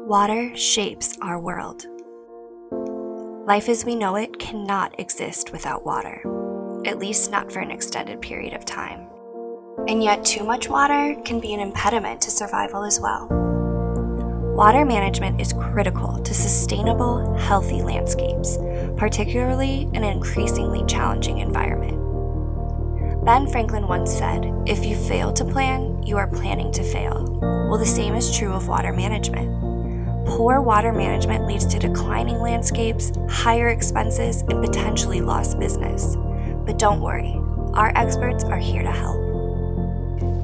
Water shapes our world. Life as we know it cannot exist without water, at least not for an extended period of time. And yet too much water can be an impediment to survival as well. Water management is critical to sustainable, healthy landscapes, particularly in an increasingly challenging environment. Ben Franklin once said, "If you fail to plan, you are planning to fail." Well, the same is true of water management. Poor water management leads to declining landscapes, higher expenses, and potentially lost business. But don't worry, our experts are here to help.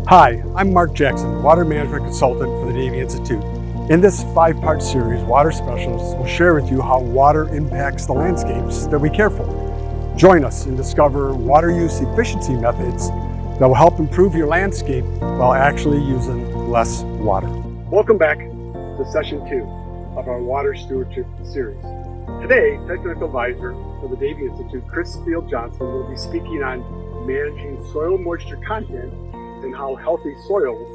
Hi, I'm Mark Jackson, Water Management Consultant for the Davey Institute. In this 5-part series, Water Specialists will share with you how water impacts the landscapes that we care for. Join us and discover water use efficiency methods that will help improve your landscape while actually using less water. Welcome back to session 2 of our Water Stewardship Series. Today, Technical Advisor for the Davey Institute, Chris Field-Johnson, will be speaking on managing soil moisture content and how healthy soils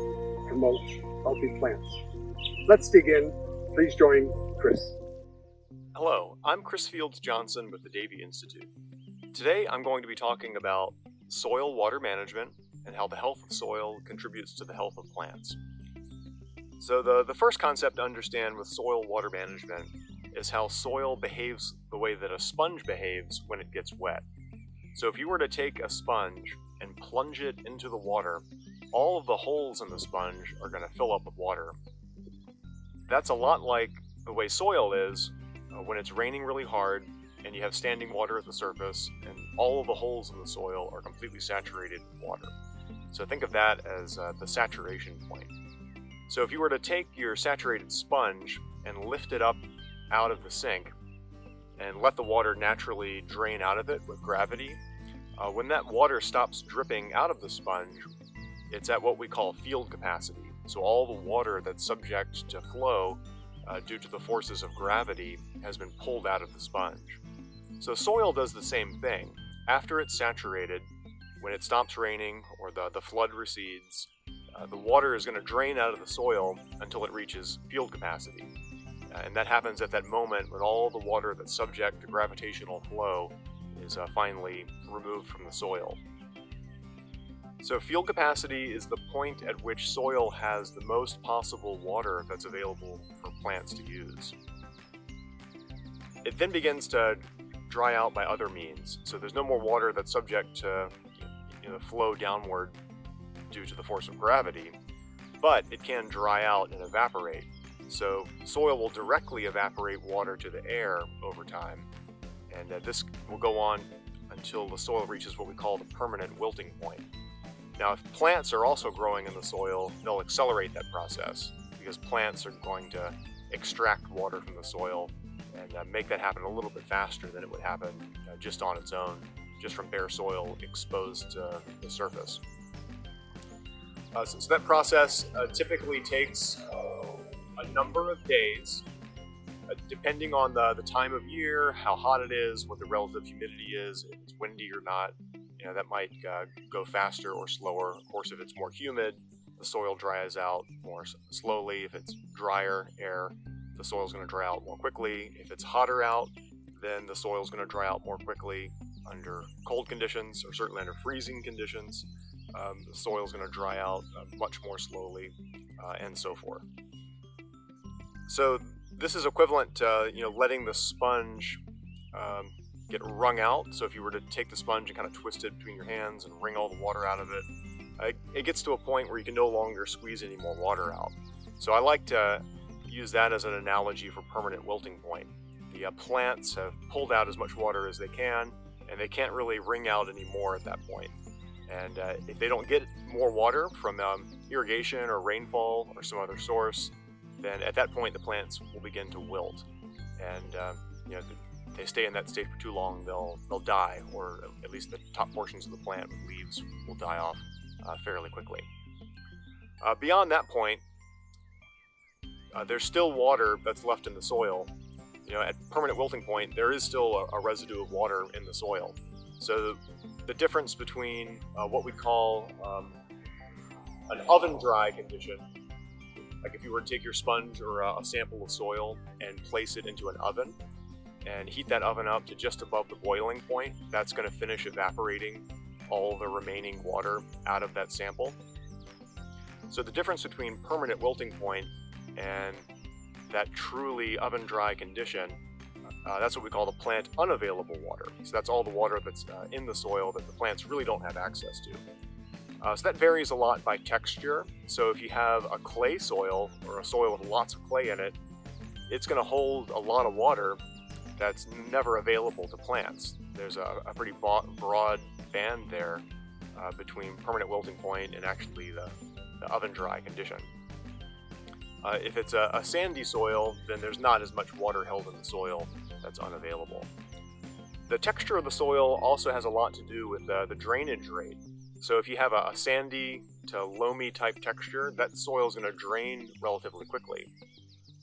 promote healthy plants. Let's dig in. Please join Chris. Hello, I'm Chris Fields-Johnson with the Davey Institute. Today I'm going to be talking about soil water management and how the health of soil contributes to the health of plants. So the first concept to understand with soil water management is how soil behaves the way that a sponge behaves when it gets wet. So if you were to take a sponge and plunge it into the water, all of the holes in the sponge are going to fill up with water. That's a lot like the way soil is when it's raining really hard and you have standing water at the surface and all of the holes in the soil are completely saturated with water. So think of that as the saturation point. So if you were to take your saturated sponge and lift it up out of the sink and let the water naturally drain out of it with gravity, when that water stops dripping out of the sponge, it's at what we call field capacity. So all the water that's subject to flow due to the forces of gravity has been pulled out of the sponge. So soil does the same thing. After it's saturated, when it stops raining or the flood recedes, the water is going to drain out of the soil until it reaches field capacity. And that happens at that moment when all the water that's subject to gravitational flow is finally removed from the soil. So field capacity is the point at which soil has the most possible water that's available for plants to use. It then begins to dry out by other means. So there's no more water that's subject to flow downward due to the force of gravity, but it can dry out and evaporate. So soil will directly evaporate water to the air over time, and this will go on until the soil reaches what we call the permanent wilting point. Now, if plants are also growing in the soil, they'll accelerate that process because plants are going to extract water from the soil and make that happen a little bit faster than it would happen just on its own, just from bare soil exposed to the surface. So that process typically takes a number of days, depending on the time of year, how hot it is, what the relative humidity is, if it's windy or not. That might go faster or slower. Of course, if it's more humid, the soil dries out more slowly. If it's drier air, the soil's going to dry out more quickly. If it's hotter out, then the soil's going to dry out more quickly. Under cold conditions, or certainly under freezing conditions, the soil's going to dry out much more slowly, and so forth. So this is equivalent to letting the sponge get wrung out. So if you were to take the sponge and kind of twist it between your hands and wring all the water out of it, it gets to a point where you can no longer squeeze any more water out. So I like to use that as an analogy for permanent wilting point. The plants have pulled out as much water as they can, and they can't really wring out any more at that point. And if they don't get more water from irrigation or rainfall or some other source, then at that point the plants will begin to wilt. And if they stay in that state for too long, they'll die, or at least the top portions of the plant with leaves will die off fairly quickly. Beyond that point, there's still water that's left in the soil. At permanent wilting point, there is still a residue of water in the soil. So the difference between what we call an oven dry condition Like if you were to take your sponge or a sample of soil and place it into an oven and heat that oven up to just above the boiling point, that's going to finish evaporating all the remaining water out of that sample. So the difference between permanent wilting point and that truly oven dry condition, that's what we call the plant unavailable water. So that's all the water that's in the soil that the plants really don't have access to. So that varies a lot by texture. So if you have a clay soil or a soil with lots of clay in it, it's going to hold a lot of water that's never available to plants. There's a pretty broad band there between permanent wilting point and actually the oven dry condition. If it's a sandy soil, then there's not as much water held in the soil that's unavailable. The texture of the soil also has a lot to do with the drainage rate. So if you have a sandy to loamy type texture, that soil is going to drain relatively quickly.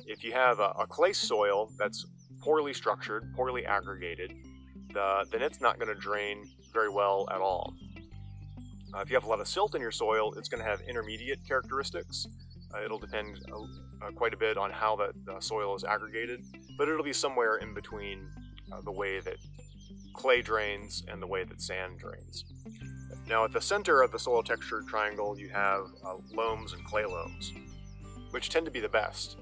If you have a clay soil that's poorly structured, poorly aggregated, then it's not going to drain very well at all. If you have a lot of silt in your soil, it's going to have intermediate characteristics. It'll depend quite a bit on how that soil is aggregated, but it'll be somewhere in between the way that clay drains and the way that sand drains. Now at the center of the soil texture triangle, you have loams and clay loams, which tend to be the best.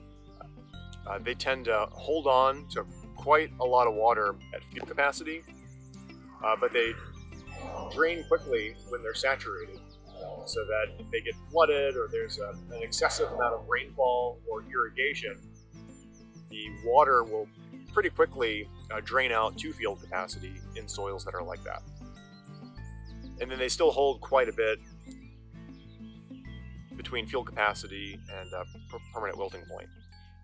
They tend to hold on to quite a lot of water at field capacity, but they drain quickly when they're saturated, so that if they get flooded or there's an excessive amount of rainfall or irrigation, the water will pretty quickly drain out to field capacity in soils that are like that. And then they still hold quite a bit between field capacity and permanent wilting point.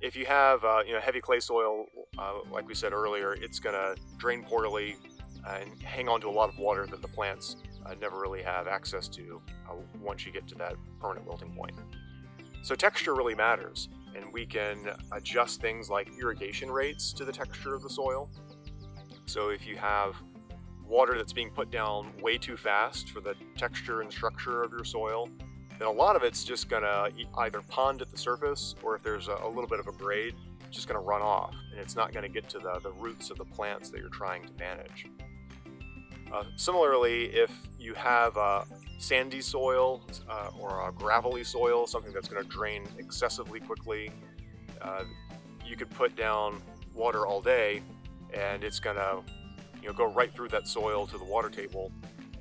If you have heavy clay soil, like we said earlier, it's going to drain poorly and hang on to a lot of water that the plants never really have access to once you get to that permanent wilting point. So texture really matters, and we can adjust things like irrigation rates to the texture of the soil. So if you have water that's being put down way too fast for the texture and structure of your soil, then a lot of it's just going to either pond at the surface, or if there's a little bit of a grade, it's just going to run off, and it's not going to get to the roots of the plants that you're trying to manage. Similarly, if you have a sandy soil or a gravelly soil, something that's going to drain excessively quickly, you could put down water all day and it's going to go right through that soil to the water table,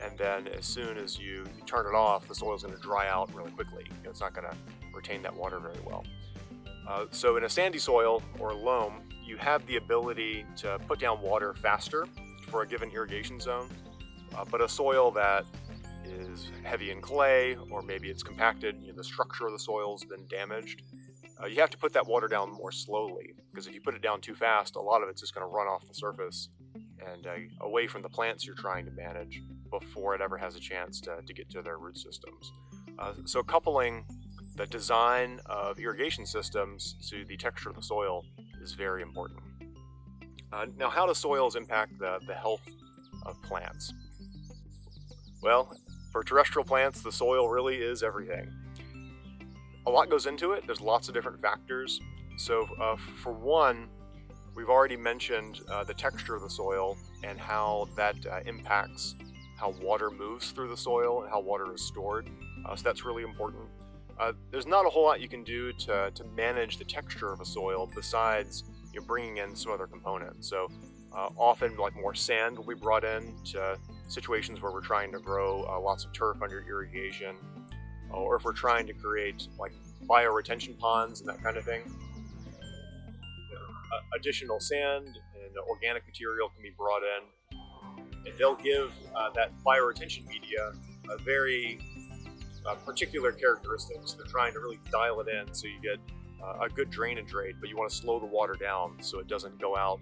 and then as soon as you turn it off, the soil is going to dry out really quickly. It's not going to retain that water very well. So in a sandy soil or loam, you have the ability to put down water faster for a given irrigation zone, but a soil that is heavy in clay, or maybe it's compacted, the structure of the soil has been damaged, you have to put that water down more slowly, because if you put it down too fast, a lot of it's just going to run off the surface and away from the plants you're trying to manage before it ever has a chance to get to their root systems. So coupling the design of irrigation systems to the texture of the soil is very important. Now, how do soils impact the health of plants? Well, for terrestrial plants, the soil really is everything. A lot goes into it. There's lots of different factors. So for one, we've already mentioned the texture of the soil and how that impacts how water moves through the soil and how water is stored. So that's really important. There's not a whole lot you can do to manage the texture of a soil besides bringing in some other components. So often, like, more sand will be brought in to situations where we're trying to grow lots of turf under irrigation, or if we're trying to create like bioretention ponds and that kind of thing. Additional sand and organic material can be brought in, and they'll give that bioretention media a very particular characteristics. They're trying to really dial it in so you get a good drainage rate, but you want to slow the water down so it doesn't go out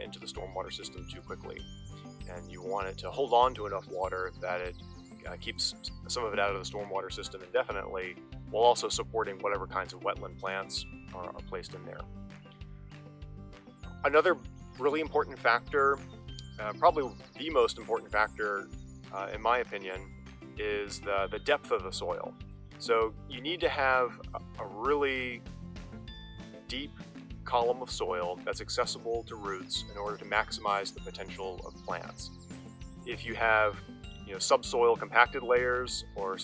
into the stormwater system too quickly. And you want it to hold on to enough water that it keeps some of it out of the stormwater system indefinitely, while also supporting whatever kinds of wetland plants are placed in there. Another really important factor, probably the most important factor in my opinion, is the depth of the soil. So you need to have a really deep column of soil that's accessible to roots in order to maximize the potential of plants. If you have subsoil compacted layers or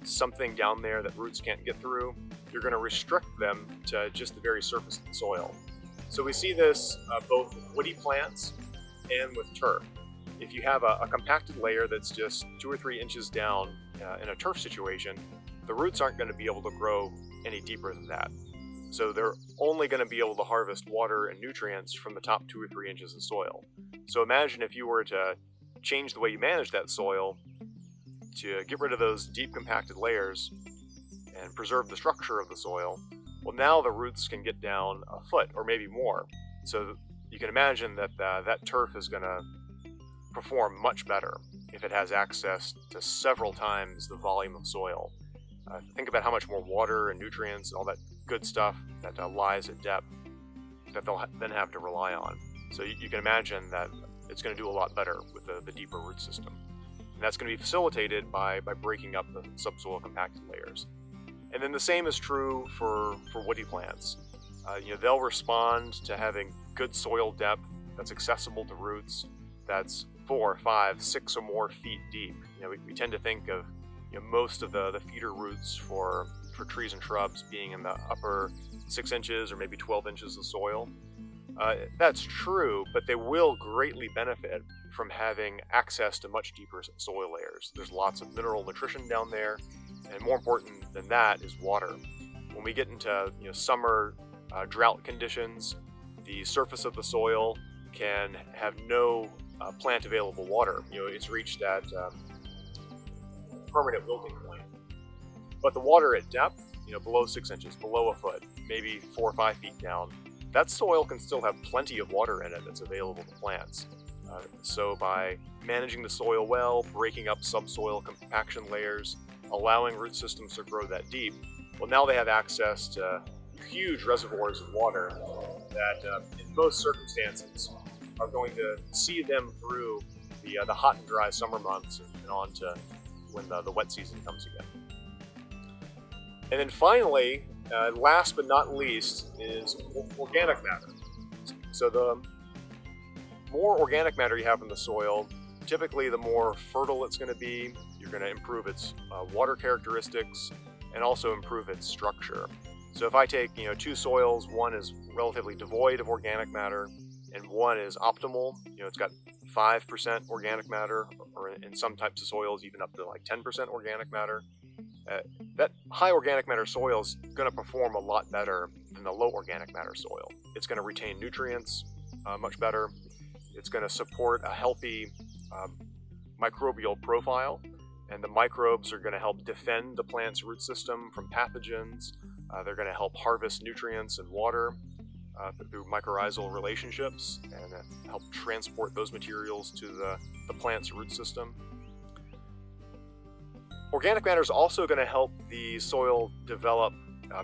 something down there that roots can't get through, you're going to restrict them to just the very surface of the soil. So we see this both with woody plants and with turf. If you have a compacted layer that's just 2 or 3 inches down in a turf situation, the roots aren't going to be able to grow any deeper than that. So they're only going to be able to harvest water and nutrients from the top 2 or 3 inches of soil. So imagine if you were to change the way you manage that soil to get rid of those deep compacted layers and preserve the structure of the soil. Well, now the roots can get down a foot or maybe more. So you can imagine that that turf is going to perform much better if it has access to several times the volume of soil. Think about how much more water and nutrients and all that good stuff that lies at depth that they'll then have to rely on. So you can imagine that it's going to do a lot better with the deeper root system. And that's going to be facilitated by breaking up the subsoil compacted layers. And then the same is true for woody plants. They'll respond to having good soil depth that's accessible to roots, that's 4, 5, 6 or more feet deep. We tend to think of most of the feeder roots for trees and shrubs being in the upper 6 inches or maybe 12 inches of soil. That's true, but they will greatly benefit from having access to much deeper soil layers. There's lots of mineral nutrition down there, and more important than that is water. When we get into summer drought conditions, the surface of the soil can have no plant available water. It's reached that permanent wilting point. But the water at depth, below 6 inches, below a foot, maybe 4 or 5 feet down, that soil can still have plenty of water in it that's available to plants. So by managing the soil well, breaking up subsoil compaction layers, allowing root systems to grow that deep, well, now they have access to huge reservoirs of water that in most circumstances are going to see them through the hot and dry summer months and on to when the wet season comes again. And then finally, last but not least, is organic matter. So the more organic matter you have in the soil, typically the more fertile it's going to be. You're going to improve its water characteristics and also improve its structure. So if I take 2 soils, one is relatively devoid of organic matter and one is optimal, it's got 5% organic matter, or in some types of soils even up to like 10% organic matter. That high organic matter soil is going to perform a lot better than the low organic matter soil. It's going to retain nutrients much better. It's going to support a healthy microbial profile, and the microbes are going to help defend the plant's root system from pathogens. They're going to help harvest nutrients and water through mycorrhizal relationships and help transport those materials to the plant's root system. Organic matter is also going to help the soil develop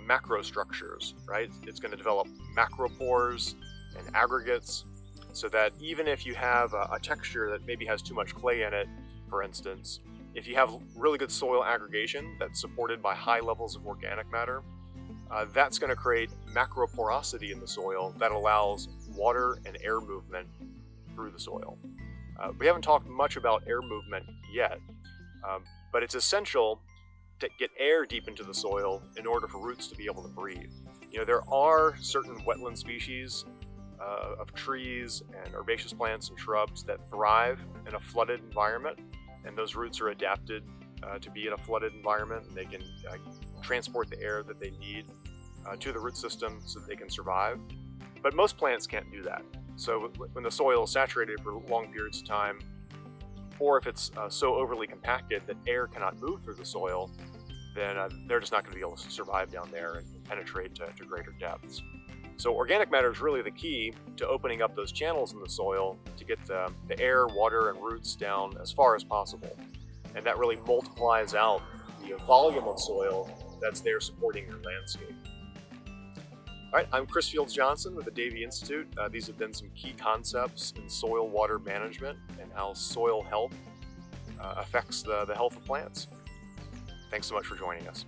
macrostructures, right? It's going to develop macropores and aggregates, so that even if you have a texture that maybe has too much clay in it, for instance, if you have really good soil aggregation that's supported by high levels of organic matter, that's going to create macroporosity in the soil that allows water and air movement through the soil. We haven't talked much about air movement yet, but it's essential to get air deep into the soil in order for roots to be able to breathe. There are certain wetland species of trees and herbaceous plants and shrubs that thrive in a flooded environment, and those roots are adapted to be in a flooded environment, and they can transport the air that they need to the root system so that they can survive. But most plants can't do that. So when the soil is saturated for long periods of time, or if it's so overly compacted that air cannot move through the soil, then they're just not going to be able to survive down there and penetrate to greater depths. So organic matter is really the key to opening up those channels in the soil to get the air, water, and roots down as far as possible. And that really multiplies out the volume of soil that's there supporting your landscape. All right, I'm Chris Fields Johnson with the Davey Institute. These have been some key concepts in soil water management and how soil health affects the health of plants. Thanks so much for joining us.